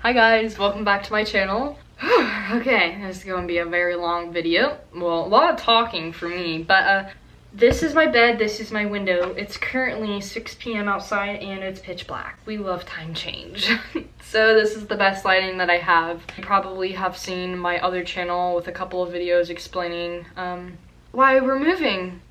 Hi guys, welcome back to my channel. Okay, this is gonna be a very long video. Well, a lot of talking for me, but this is my bed, this is my window. It's currently 6 p.m. outside and it's pitch black. We love time change. So this is the best lighting that I have. You probably have seen my other channel with a couple of videos explaining why we're moving.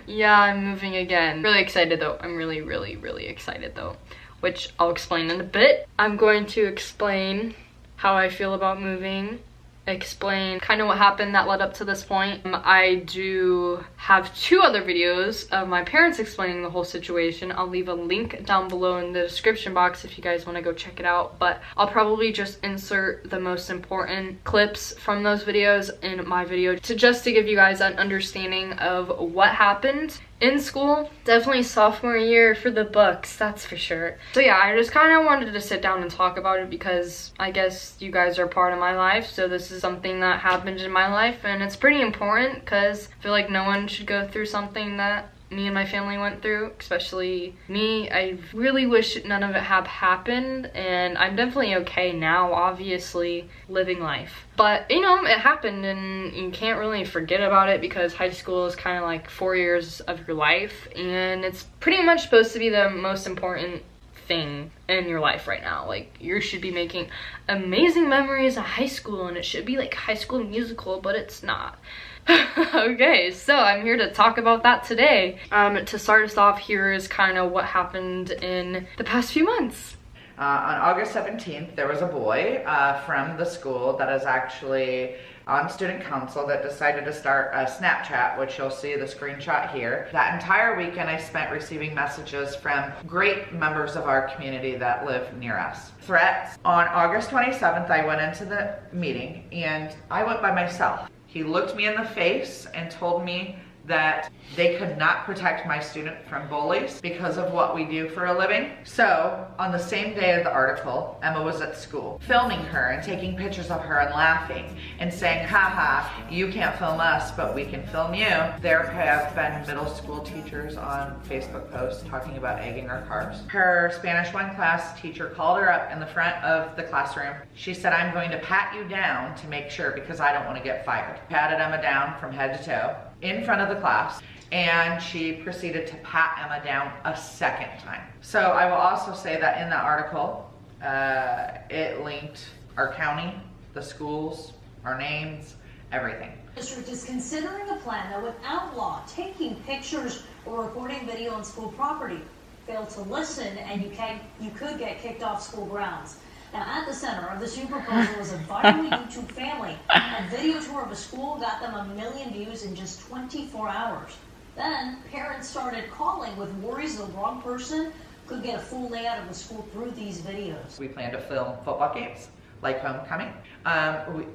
Yeah, I'm moving again. Really excited though. I'm really excited though, which I'll explain in a bit. I'm going to explain how I feel about moving, explain kind of what happened that led up to this point. I do have 2 other videos of my parents explaining the whole situation. I'll leave a link down below in the description box if you guys want to go check it out, but I'll probably just insert the most important clips from those videos in my video to give you guys an understanding of what happened in school. Definitely sophomore year for the books, that's for sure. So yeah, I just kind of wanted to sit down and talk about it because I guess you guys are part of my life, so this is something that happened in my life and it's pretty important because I feel like no one should go through something that me and my family went through, especially me. I really wish none of it had happened, and I'm definitely okay now, obviously, living life. But, you know, it happened, and you can't really forget about it because high school is kind of like 4 years of your life, and it's pretty much supposed to be the most important thing in your life right now. Like, you should be making amazing memories of high school, and it should be like High School Musical, but it's not. Okay, so I'm here to talk about that today. To start us off, here is kind of what happened in the past few months. On August 17th, there was a boy from the school that is actually on student council that decided to start a Snapchat, which you'll see the screenshot here. That entire weekend I spent receiving messages from great members of our community that live near us. Threats. On August 27th, I went into the meeting and I went by myself. He looked me in the face and told me that they could not protect my student from bullies because of what we do for a living. So, on the same day of the article, Emma was at school, filming her and taking pictures of her and laughing and saying, haha, you can't film us, but we can film you. There have been middle school teachers on Facebook posts talking about egging our cars. Her Spanish 1 class teacher called her up in the front of the classroom. She said, I'm going to pat you down to make sure because I don't want to get fired. Patted Emma down from head to toe in front of the class, and she proceeded to pat Emma down a second time. So I will also say that in the article, it linked our county, the schools, our names, everything. The district is considering a plan that would outlaw taking pictures or recording video on school property. Fail to listen and you could get kicked off school grounds. Now, at the center of this new proposal is a viral YouTube family. A video tour of a school got them 1 million views in just 24 hours. Then, parents started calling with worries the wrong person could get a full layout of the school through these videos. We plan to film football games, like homecoming,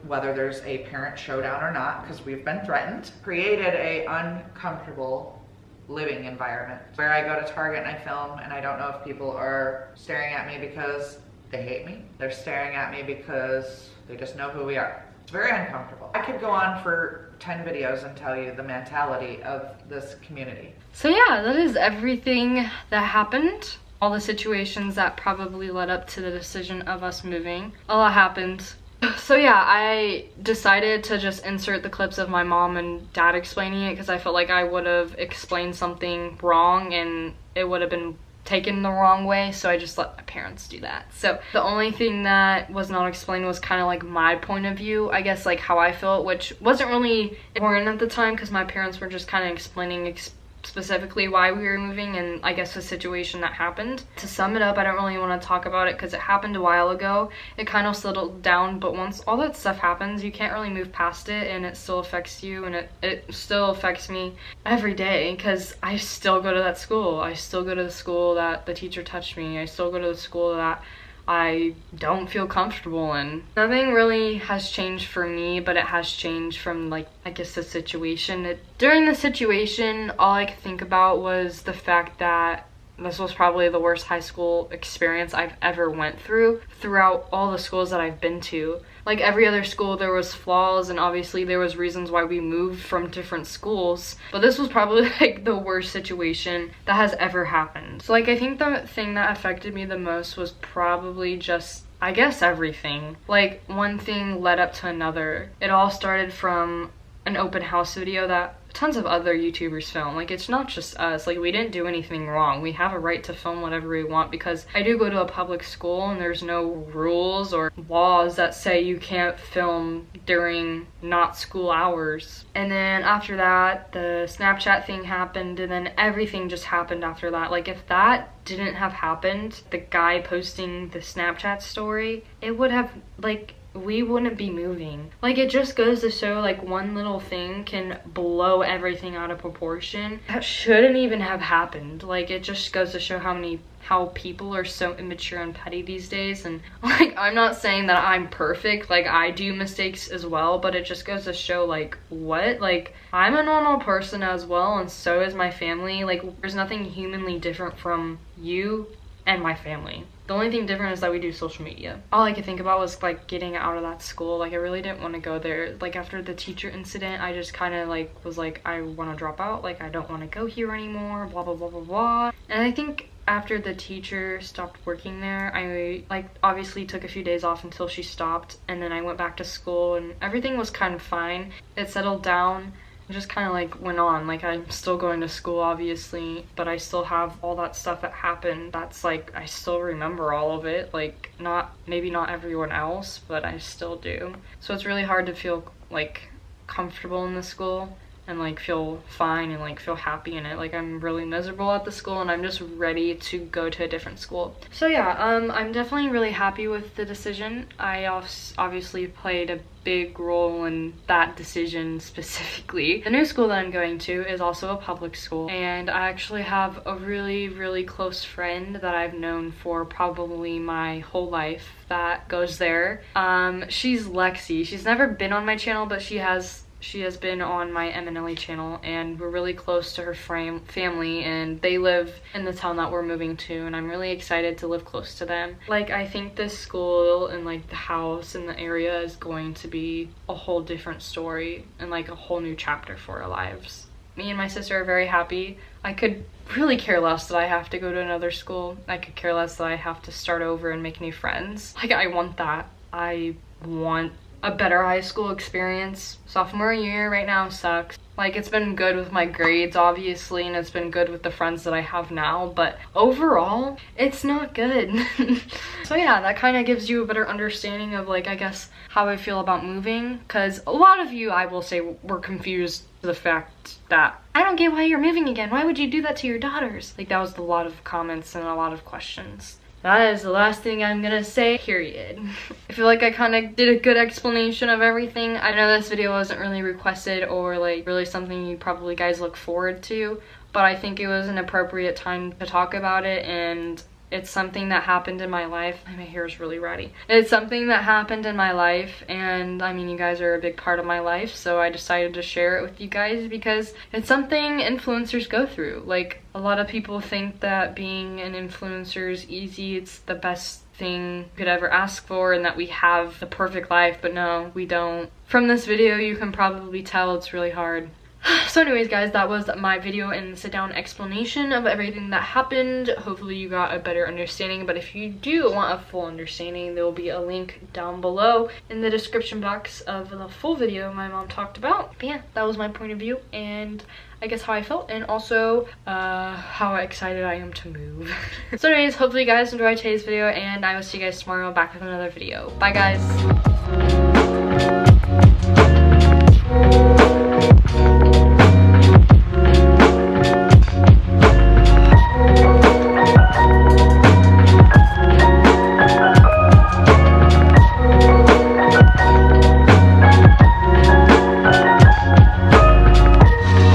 whether there's a parent showdown or not, because we've been threatened. Created a uncomfortable living environment where I go to Target and I film, and I don't know if people are staring at me because they hate me. They're staring at me because they just know who we are. It's very uncomfortable. I could go on for 10 videos and tell you the mentality of this community. So yeah, that is everything that happened. All the situations that probably led up to the decision of us moving. A lot happened. So yeah, I decided to just insert the clips of my mom and dad explaining it because I felt like I would have explained something wrong and it would have been taken the wrong way, so I just let my parents do that. So the only thing that was not explained was kind of like my point of view, I guess, like how I felt, which wasn't really important at the time because my parents were just kind of explaining specifically why we were moving and I guess the situation that happened. To sum it up, I don't really want to talk about it because it happened a while ago. It kind of settled down, but once all that stuff happens, you can't really move past it and it still affects you, and it still affects me every day because I still go to that school. I still go to the school that the teacher touched me. I still go to the school that I don't feel comfortable in. Nothing really has changed for me, but it has changed from, like, I guess the situation. During the situation, all I could think about was the fact that this was probably the worst high school experience I've ever went through throughout all the schools that I've been to. Like every other school, there was flaws and obviously there was reasons why we moved from different schools, but this was probably like the worst situation that has ever happened. So like I think the thing that affected me the most was probably just I guess everything. Like, one thing led up to another. It all started from an open house video that tons of other YouTubers film. Like, it's not just us. Like, we didn't do anything wrong. We have a right to film whatever we want because I do go to a public school and there's no rules or laws that say you can't film during not school hours. And then after that, the Snapchat thing happened, and then everything just happened after that. Like, if that didn't have happened, the guy posting the Snapchat story, it would have, like, we wouldn't be moving. Like, it just goes to show, like, one little thing can blow everything out of proportion. That shouldn't even have happened. Like, it just goes to show how people are so immature and petty these days. And, like, I'm not saying that I'm perfect. Like, I do mistakes as well, but it just goes to show, like, what? Like, I'm a normal person as well, and so is my family. Like, there's nothing humanly different from you and my family. The only thing different is that we do social media. All I could think about was, like, getting out of that school. Like, I really didn't want to go there. Like, after the teacher incident, I just kind of, like, was like, I want to drop out. Like, I don't want to go here anymore, blah, blah, blah, blah, blah. And I think after the teacher stopped working there, I, like, obviously took a few days off until she stopped. And then I went back to school, and everything was kind of fine. It settled down. It just kind of, like, went on. Like, I'm still going to school, obviously, but I still have all that stuff that happened. That's, like, I still remember all of it. Like, maybe not everyone else, but I still do. So it's really hard to feel, like, comfortable in the school and, like, feel fine and, like, feel happy in it. Like, I'm really miserable at the school, and I'm just ready to go to a different school. So yeah, I'm definitely really happy with the decision. I obviously played a big role in that decision specifically. The new school that I'm going to is also a public school, and I actually have a really, really close friend that I've known for probably my whole life that goes there. She's Lexi. She's never been on my channel, but she has been on my M&LE channel, and we're really close to her family, and they live in the town that we're moving to, and I'm really excited to live close to them. Like, I think this school and, like, the house and the area is going to be a whole different story and, like, a whole new chapter for our lives. Me and my sister are very happy. I could really care less that I have to go to another school. I could care less that I have to start over and make new friends. Like, I want that. I want a better high school experience. Sophomore year right now sucks. Like, it's been good with my grades, obviously, and it's been good with the friends that I have now, but overall, it's not good. So yeah, that kind of gives you a better understanding of, like, I guess, how I feel about moving, because a lot of you, I will say, were confused to the fact that, I don't get why you're moving again. Why would you do that to your daughters? Like, that was a lot of comments and a lot of questions. That is the last thing I'm gonna say, period. I feel like I kind of did a good explanation of everything. I know this video wasn't really requested or, like, really something you probably guys look forward to, but I think it was an appropriate time to talk about it, and it's something that happened in my life. My hair is really ratty. It's something that happened in my life, and I mean, you guys are a big part of my life, so I decided to share it with you guys because it's something influencers go through. Like, a lot of people think that being an influencer is easy, it's the best thing you could ever ask for, and that we have the perfect life, but no, we don't. From this video, you can probably tell it's really hard. So anyways, guys, that was my video and sit-down explanation of everything that happened. Hopefully you got a better understanding, but if you do want a full understanding, there will be a link down below in the description box of the full video my mom talked about. But yeah, that was my point of view, and I guess how I felt, and also how excited I am to move. So anyways, hopefully you guys enjoyed today's video, and I will see you guys tomorrow back with another video. Bye, guys.